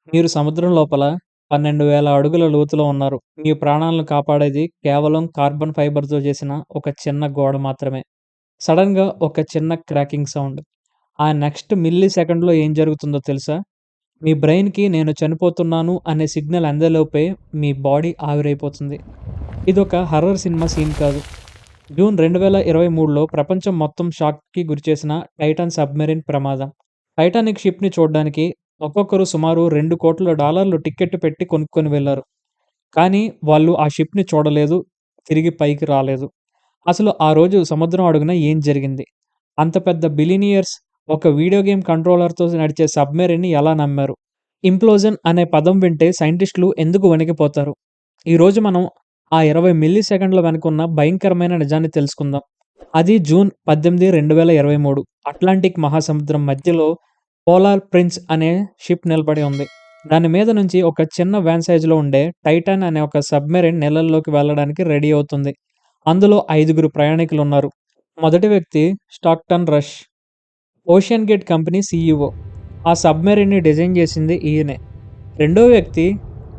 మీరు సముద్రం లోపల 12,000 అడుగుల లోతులో ఉన్నారు. మీ ప్రాణాలను కాపాడేది కేవలం కార్బన్ ఫైబర్‌తో చేసిన ఒక చిన్న గోడ మాత్రమే. సడెన్‌గా ఒక చిన్న క్రాకింగ్ సౌండ్. ఆ నెక్స్ట్ మిల్లీ సెకండ్‌లో ఏం జరుగుతుందో తెలుసా? మీ బ్రెయిన్‌కి నేను చనిపోతున్నాను అనే సిగ్నల్ అందేలోపే మీ బాడీ ఆవిరైపోతుంది. ఇదొక హర్రర్ సినిమా సీన్ కాదు. జూన్ 2023లో ప్రపంచం మొత్తం షాక్‌కి గురిచేసిన టైటాన్ సబ్‌మెరైన్ ప్రమాదం. టైటానిక్ షిప్‌ని చూడ్డానికి ఒక్కొక్కరు సుమారు $2,00,00,000 టికెట్ పెట్టి కొనుక్కొని వెళ్లారు. కానీ వాళ్ళు ఆ షిప్‌ని చూడలేదు. తిరిగి పైకి రాలేదు. అసలు ఆ రోజు సముద్రం అడుగున ఏం జరిగింది? అంత పెద్ద బిలినియర్స్ ఒక వీడియో గేమ్ కంట్రోలర్‌తో నడిచే సబ్‌మెరైన్‌ని ఎలా నమ్మారు? ఇంప్లోజన్ అనే పదం వింటే సైంటిస్టులు ఎందుకు వణికిపోతారు? ఈరోజు మనం ఆ 20 మిల్లీ సెకండ్ల వెనకున్న భయంకరమైన నిజాన్ని తెలుసుకుందాం. అది జూన్ 18, 2023 అట్లాంటిక్ మహాసముద్రం మధ్యలో పోలార్ ప్రిన్స్ అనే షిప్ నిలబడి ఉంది. దాని మీద నుంచి ఒక చిన్న వ్యాన్ సైజులో ఉండే టైటాన్ అనే ఒక సబ్‌మెరైన్ నీళ్ళల్లోకి వెళ్ళడానికి రెడీ అవుతుంది. అందులో 5గురు ప్రయాణికులున్నారు. మొదటి వ్యక్తి Stockton rush, ocean gate company CEO. ఆ సబ్‌మెరైన్‌ని డిజైన్ చేసింది ఈయనే. రెండో వ్యక్తి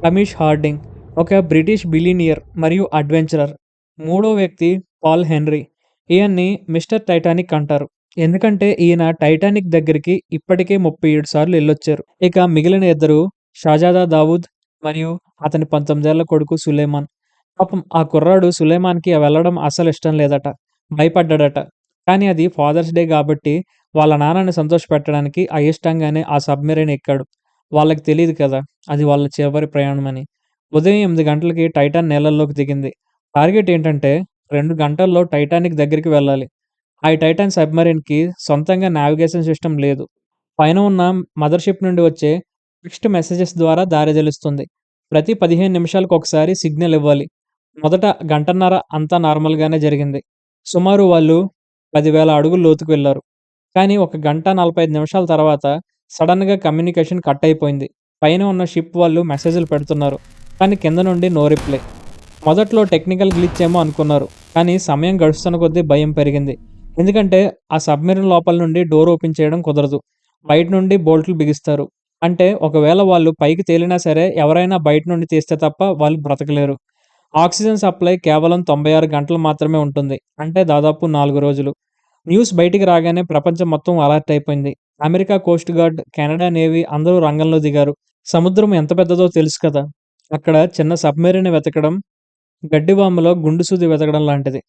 హమీష్ హార్డింగ్, ఒక బ్రిటిష్ బిలియనీర్ మరియు అడ్వెంచరర్. మూడో వ్యక్తి పాల్ హెన్రీ. ఈయన్ని మిస్టర్ టైటానిక్ అంటారు. ఎందుకంటే ఈయన టైటానిక్ దగ్గరికి ఇప్పటికే 37 సార్లు ఎళ్ళొచ్చారు. ఇక మిగిలిన ఇద్దరు షాజాదా దావూద్ మరియు అతని 19 ఏళ్ల కొడుకు సులేమాన్. పాపం ఆ కుర్రాడు సులేమాన్‌కి వెళ్ళడం అస్సలిష్టం లేదట. భయపడ్డాడట. కానీ అది ఫాదర్స్ డే గాబట్టి వాళ్ళ నాన్నని సంతోషపెట్టడానికి అయిష్టంగానే ఆ సబ్‌మెరైన్ ఎక్కాడు. వాళ్ళకి తెలీదు కదా! అది వాళ్ళ చివరి ప్రయాణమని. ఉదయం 8 గంటలకి టైటాన్ నీళ్ళల్లోకి దిగింది. టార్గెట్ ఏంటంటే 2 గంటల్లో టైటానిక్ దగ్గరికి వెళ్ళాలి. ఆ టైటాన్ సబ్‌మెరైన్‌కి సొంతంగా నావిగేషన్ సిస్టమ్ లేదు. పైన ఉన్న మదర్‌షిప్ నుండి వచ్చే టెక్స్ట్ మెసేజెస్ ద్వారా దారి తెలుస్తుంది. ప్రతి 15 నిమిషాలకొకసారి సిగ్నల్ ఇవ్వాలి. మొదట గంటన్నర అంతా నార్మల్‌గానే జరిగింది. సుమారు వాళ్ళు 10,000 అడుగులు లోతుకు వెళ్లారు. కానీ ఒక గంట 45 నిమిషాల తర్వాత సడెన్‌గా కమ్యూనికేషన్ కట్ అయిపోయింది. పైన ఉన్న షిప్ వాళ్ళు మెసేజ్‌లు పెడుతున్నారు. కానీ కింద నుండి నో రిప్లై. మొదట్లో టెక్నికల్ గ్లిచ్ ఏమో అనుకున్నారు. కానీ సమయం గడుస్తున్న కొద్దీ భయం పెరిగింది. ఎందుకంటే ఆ సబ్‌మెరైన్ లోపల నుండి డోర్ ఓపెన్ చేయడం కుదరదు. బయట నుండి బోల్టులు బిగిస్తారు. అంటే ఒకవేళ వాళ్ళు పైకి తేలినా సరే ఎవరైనా బయట నుండి తీస్తే తప్ప వాళ్ళు బ్రతకలేరు. ఆక్సిజన్ సప్లై కేవలం 96 గంటలు మాత్రమే ఉంటుంది. అంటే దాదాపు 4 రోజులు. న్యూస్ బయటికి రాగానే ప్రపంచం మొత్తం అలర్ట్ అయిపోయింది. America coast guard, Canada navy అందరూ రంగంలో దిగారు. సముద్రం ఎంత పెద్దదో తెలుసు కదా! అక్కడ చిన్న సబ్‌మెరైన్ వెతకడం గడ్డివాములో గుండు సూది వెతకడం లాంటిది.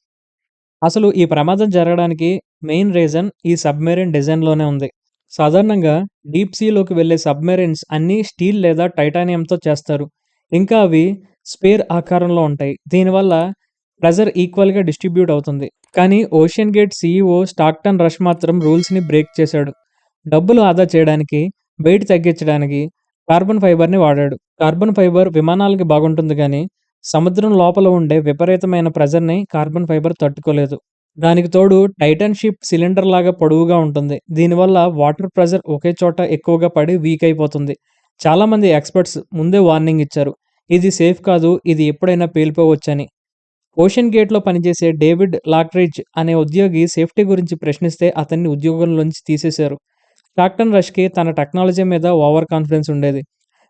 అసలు ఈ ప్రమాదం జరగడానికి మెయిన్ రీజన్ ఈ సబ్‌మెరైన్ డిజైన్‌లోనే ఉంది. సాధారణంగా డీప్ సీలోకి వెళ్ళే సబ్‌మెరైన్స్ అన్నీ స్టీల్ లేదా టైటానియంతో చేస్తారు. ఇంకా అవి స్పేర్ ఆకారంలో ఉంటాయి. దీనివల్ల ప్రెషర్ ఈక్వల్‌గా డిస్ట్రిబ్యూట్ అవుతుంది. కానీ ocean gate CEO Stockton rush మాత్రం రూల్స్‌ని బ్రేక్ చేశాడు. డబ్బులు ఆదా చేయడానికి, వెయిట్ తగ్గించడానికి కార్బన్ ఫైబర్‌ని వాడాడు. కార్బన్ ఫైబర్ విమానాలకి బాగుంటుంది గానీ, సముద్రం లోపల ఉండే విపరీతమైన ప్రెషర్‌ని కార్బన్ ఫైబర్ తట్టుకోలేదు. దానికి తోడు టైటాన్ షిప్ సిలిండర్ లాగా పొడవుగా ఉంటుంది. దీనివల్ల వాటర్ ప్రెషర్ ఒకే చోట ఎక్కువగా పడి వీక్ అయిపోతుంది. చాలామంది ఎక్స్‌పర్ట్స్ ముందే వార్నింగ్ ఇచ్చారు. ఇది సేఫ్ కాదు. ఇది ఎప్పుడైనా పేలిపోవచ్చని. ఓషియన్ గేట్‌లో పనిచేసే డేవిడ్ లాక్‌రిడ్జ్ అనే ఉద్యోగి సేఫ్టీ గురించి ప్రశ్నిస్తే అతన్ని ఉద్యోగంలోంచి తీసేశారు. స్టాక్టన్ రష్‌కి తన టెక్నాలజీ మీద ఓవర్ కాన్ఫిడెన్స్ ఉండేది.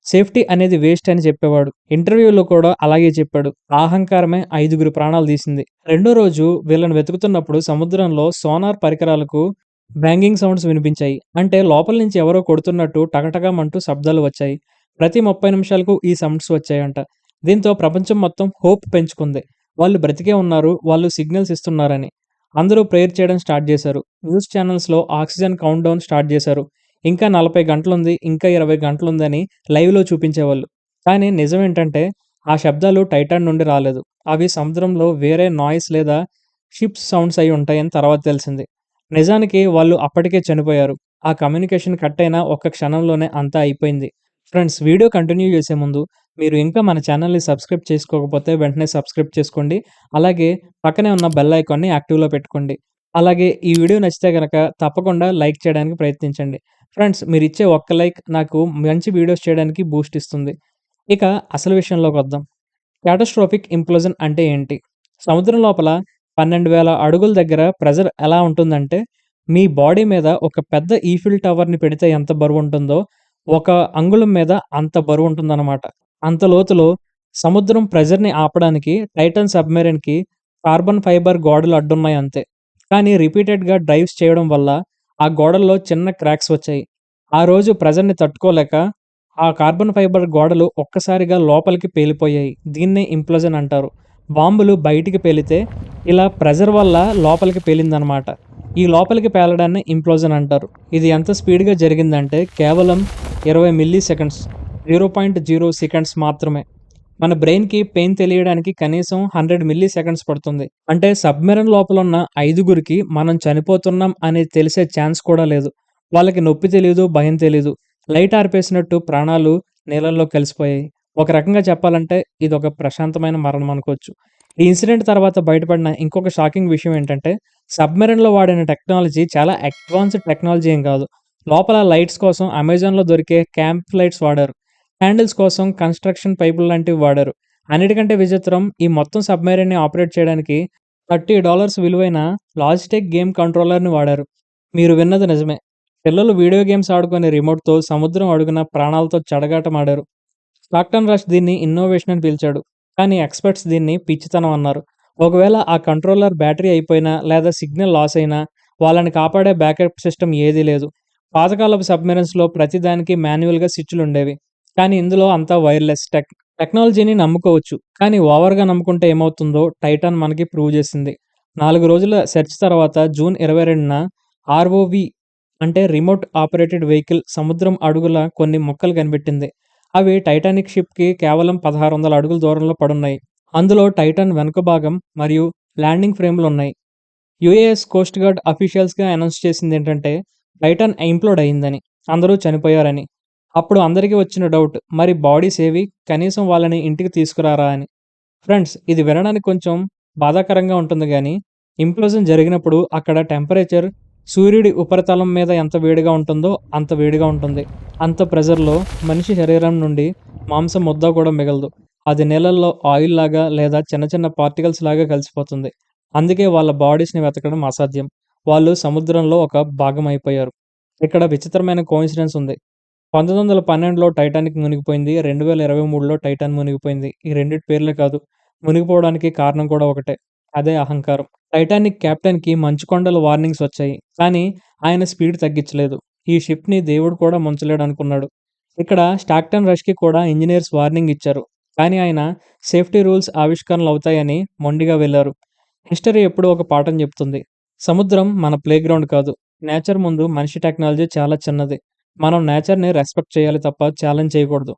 సేఫ్టీ అనేది వేస్ట్ అని చెప్పేవాడు. ఇంటర్వ్యూలో కూడా అలాగే చెప్పాడు. ఆ అహంకారమే 5గురి ప్రాణాలు తీసింది. రెండో రోజు వీళ్ళని వెతుకుతున్నప్పుడు సముద్రంలో సోనార్ పరికరాలకు బ్యాంగింగ్ సౌండ్స్ వినిపించాయి. అంటే లోపల నుంచి ఎవరో కొడుతున్నట్టు టకటకమంటూ శబ్దాలు వచ్చాయి. ప్రతి 30 నిమిషాలకు ఈ సౌండ్స్ వచ్చాయంట. దీంతో ప్రపంచం మొత్తం హోప్ పెంచుకుంది. వాళ్ళు బ్రతికే ఉన్నారు. వాళ్ళు సిగ్నల్స్ ఇస్తున్నారని. అందరూ ప్రేయర్ చేయడం స్టార్ట్ చేశారు. న్యూస్ ఛానెల్స్‌లో ఆక్సిజన్ కౌంట్ డౌన్ స్టార్ట్ చేశారు. ఇంకా 40 గంటలుంది, ఇంకా 20 గంటలుందని లైవ్‌లో చూపించేవాళ్ళు. కానీ నిజమేంటంటే, ఆ శబ్దాలు టైటాన్ నుండి రాలేదు. అవి సముద్రంలో వేరే నాయిస్ లేదా షిప్స్ సౌండ్స్ అయి ఉంటాయని తర్వాత తెలిసింది. నిజానికి వాళ్ళు అప్పటికే చనిపోయారు. ఆ కమ్యూనికేషన్ కట్ అయిన ఒక్క క్షణంలోనే అంతా అయిపోయింది. ఫ్రెండ్స్, వీడియో కంటిన్యూ చేసే ముందు మీరు ఇంకా మన ఛానెల్‌ని సబ్స్క్రైబ్ చేసుకోకపోతే వెంటనే సబ్స్క్రైబ్ చేసుకోండి. అలాగే పక్కనే ఉన్న బెల్ ఐకాన్‌ని యాక్టివ్‌లో పెట్టుకోండి. అలాగే ఈ వీడియో నచ్చితే గనక తప్పకుండా లైక్ చేయడానికి ప్రయత్నించండి. ఫ్రెండ్స్, మీరిచ్చే ఒక్క లైక్ నాకు మంచి వీడియోస్ చేయడానికి బూస్ట్ ఇస్తుంది. ఇక అసలు విషయంలోకొద్దాం. క్యాటాస్ట్రోఫిక్ ఇంప్లోజన్ అంటే ఏంటి? సముద్రం లోపల 12,000 అడుగుల దగ్గర ప్రెషర్ ఎలా ఉంటుందంటే, మీ బాడీ మీద ఒక పెద్ద ఈఫిల్ టవర్‌ని పెడితే ఎంత బరువుంటుందో, ఒక అంగుళం మీద అంత బరువుంటుందన్నమాట. అంత లోతులో సముద్రం ప్రెషర్‌ని ఆపడానికి టైటాన్ సబ్‌మెరైన్‌కి కార్బన్ ఫైబర్ గోడలు అడ్డున్నాయి అంతే. కానీ రిపీటెడ్‌గా డ్రైవ్స్ చేయడం వల్ల ఆ గోడల్లో చిన్న క్రాక్స్ వచ్చాయి. ఆ రోజు ప్రెషర్‌ని తట్టుకోలేక ఆ కార్బన్ ఫైబర్ గోడలు ఒక్కసారిగా లోపలికి పేలిపోయాయి. దీన్నే ఇంప్లోజన్ అంటారు. బాంబులు బయటికి పేలితే ఇలా ప్రెషర్ వల్ల లోపలికి పేలిందనమాట. ఈ లోపలికి పేలడాన్ని ఇంప్లోజన్ అంటారు. ఇది ఎంత స్పీడ్‌గా జరిగిందంటే కేవలం 20 మిల్లీ సెకండ్స్ 0.0 సెకండ్స్ మాత్రమే. మన బ్రెయిన్‌కి పెయిన్ తెలియడానికి కనీసం 100 మిల్లీ సెకండ్స్ పడుతుంది. అంటే సబ్‌మెరైన్ లోపలున్న ఐదుగురికి మనం చనిపోతున్నాం అని తెలిసే ఛాన్స్ కూడా లేదు. వాళ్ళకి నొప్పి తెలీదు, భయం తెలీదు. లైట్ ఆర్పేసినట్టు ప్రాణాలు నీళ్ళల్లో కలిసిపోయాయి. ఒక రకంగా చెప్పాలంటే ఇదొక ప్రశాంతమైన మరణం అనుకోవచ్చు. ఈ ఇన్సిడెంట్ తర్వాత బయటపడిన ఇంకొక షాకింగ్ విషయం ఏంటంటే సబ్‌మెరైన్‌లో వాడిన టెక్నాలజీ చాలా అడ్వాన్స్‌డ్ టెక్నాలజీ ఏం కాదు. లోపల లైట్స్ కోసం అమెజాన్‌లో దొరికే క్యాంప్ లైట్స్ వాడారు. హ్యాండిల్స్ కోసం కన్‌స్ట్రక్షన్ పైపులు లాంటివి వాడారు. అన్నిటికంటే విచిత్రం ఈ మొత్తం సబ్‌మెరైన్‌ని ఆపరేట్ చేయడానికి $30 విలువైన లాజిటెక్ గేమ్ కంట్రోలర్‌ని వాడారు. మీరు విన్నది నిజమే. పిల్లలు వీడియో గేమ్స్ ఆడుకునే రిమోట్‌తో సముద్రం అడుగున ప్రాణాలతో చెలగాటమాడారు. స్టాక్టన్ రష్ దీన్ని ఇన్నోవేషన్ అని పిలిచాడు. కానీ ఎక్స్‌పర్ట్స్ దీన్ని పిచ్చితనం అన్నారు. ఒకవేళ ఆ కంట్రోలర్ బ్యాటరీ అయిపోయినా లేదా సిగ్నల్ లాస్ అయినా వాళ్ళని కాపాడే బ్యాకప్ సిస్టమ్ ఏదీ లేదు. పాతకాలపు సబ్‌మెరైన్స్‌లో ప్రతిదానికి మాన్యువల్‌గా స్విచ్‌లుండేవి. కానీ ఇందులో అంతా వైర్‌లెస్ టెక్నాలజీని నమ్ముకోవచ్చు. కానీ ఓవర్‌గా నమ్ముకుంటే ఏమవుతుందో టైటాన్ మనకి ప్రూవ్ చేసింది. 4 రోజుల సెర్చ్ తర్వాత జూన్ 22న ఆర్ఓవి అంటే రిమోట్ ఆపరేటెడ్ వెహికల్ సముద్రం అడుగుల కొన్ని ముక్కలు కనిపెట్టింది. అవి టైటానిక్ షిప్‌కి కేవలం 1600 అడుగుల దూరంలో పడున్నాయి. అందులో టైటాన్ వెనుక భాగం మరియు ల్యాండింగ్ ఫ్రేమ్‌లున్నాయి. యూఎస్ కోస్ట్ గార్డ్ అఫీషియల్స్‌గా అనౌన్స్ చేసిందేంటంటే టైటాన్ ఇంప్లోడ్ అయిందని. అందరూ చనిపోయారని. అప్పుడు అందరికీ వచ్చిన డౌట్ మరి బాడీస్ ఏవి? కనీసం వాళ్ళని ఇంటికి తీసుకురారా అని. ఫ్రెండ్స్ ఇది వినడానికి కొంచెం బాధాకరంగా ఉంటుంది గానీ, ఇంప్లోజన్ జరిగినప్పుడు అక్కడ టెంపరేచర్ సూర్యుడి ఉపరితలం మీద ఎంత వేడిగా ఉంటుందో అంత వేడిగా ఉంటుంది. అంత ప్రెషర్‌లో మనిషి శరీరం నుండి మాంసం ముద్ద కూడా మిగలదు. అది నీళ్ళల్లో ఆయిల్ లాగా లేదా చిన్న చిన్న పార్టికల్స్ లాగా కలిసిపోతుంది. అందుకే వాళ్ళ బాడీస్‌ని వెతకడం అసాధ్యం. వాళ్ళు సముద్రంలో ఒక భాగం అయిపోయారు. ఇక్కడ విచిత్రమైన కోయిన్సిడెన్స్ ఉంది. 1912లో టైటానిక్ మునిగిపోయింది. 2023లో టైటాన్ మునిగిపోయింది. ఈ రెండిటి పేర్లే కాదు. మునిగిపోవడానికి కారణం కూడా ఒకటే. అదే అహంకారం. టైటానిక్ కెప్టెన్‌కి మంచు కొండల వార్నింగ్స్ వచ్చాయి. కానీ ఆయన స్పీడ్ తగ్గించలేదు. ఈ షిప్‌ని దేవుడు కూడా ముంచలేడనుకున్నాడు. ఇక్కడ స్టాక్టన్ రష్‌కి కూడా ఇంజినీర్స్ వార్నింగ్ ఇచ్చారు. కానీ ఆయన సేఫ్టీ రూల్స్ ఆవిష్కరణలవుతాయని మొండిగా వెళ్లారు. హిస్టరీ ఎప్పుడూ ఒక పాఠం చెప్తుంది. సముద్రం మన ప్లేగ్రౌండ్ కాదు. నేచర్ ముందు మనిషి టెక్నాలజీ చాలా చిన్నది. మనం నేచర్‌ని రెస్పెక్ట్ చేయాలి తప్ప ఛాలెంజ్ చేయకూడదు.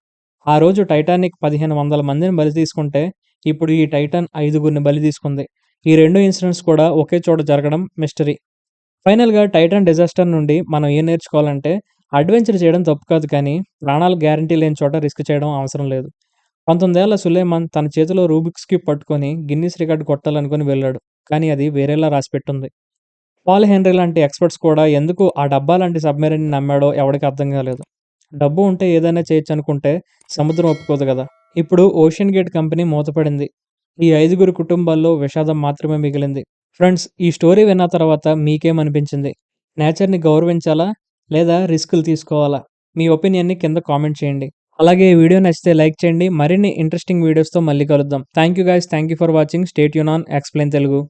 ఆ రోజు టైటానిక్ 1500 మందిని బలి తీసుకుంటే, ఇప్పుడు ఈ టైటాన్ ఐదుగురిని బలి తీసుకుంది. ఈ 2 ఇన్సిడెంట్స్ కూడా ఒకే చోట జరగడం మిస్టరీ. ఫైనల్‌గా టైటాన్ డిజాస్టర్ నుండి మనం ఏం నేర్చుకోవాలంటే, అడ్వెంచర్ చేయడం తప్పు కాదు కానీ, ప్రాణాలు గ్యారంటీ లేని చోట రిస్క్ చేయడం అవసరం లేదు. 19 ఏళ్ల సులేమాన్ తన చేతిలో రూబిక్స్ క్యూబ్ పట్టుకొని గిన్నిస్ రికార్డ్ కొట్టాలనుకుని వెళ్ళాడు. కానీ అది వేరేలా రాసిపెట్టుంది. పాల్ హెన్రీ లాంటి ఎక్స్‌పర్ట్స్ కూడా ఎందుకు ఆ డబ్బా లాంటి సబ్‌మెరైన్‌ని నమ్మాడో ఎవడికి అర్థం కాలేదు. డబ్బు ఉంటే ఏదైనా చేయొచ్చనుకుంటే సముద్రం ఒప్పుకోదు గదా! ఇప్పుడు ఓషన్ గేట్ కంపెనీ మూతపడింది. ఈ ఐదుగురు కుటుంబాల్లో విషాదం మాత్రమే మిగిలింది. ఫ్రెండ్స్ ఈ స్టోరీ విన్న తర్వాత మీకేమనిపించింది? నేచర్‌ని గౌరవించాలా? లేదా రిస్కులు తీసుకోవాలా? మీ ఒపీనియన్‌ని కింద కామెంట్ చేయండి. అలాగే ఈ వీడియో నచ్చితే లైక్ చేయండి. మరిన్ని ఇంట్రెస్టింగ్ వీడియోస్‌తో మళ్ళీ కలుద్దాం. Thank you guys. Thank you for watching. Stay tune on explain Telugu.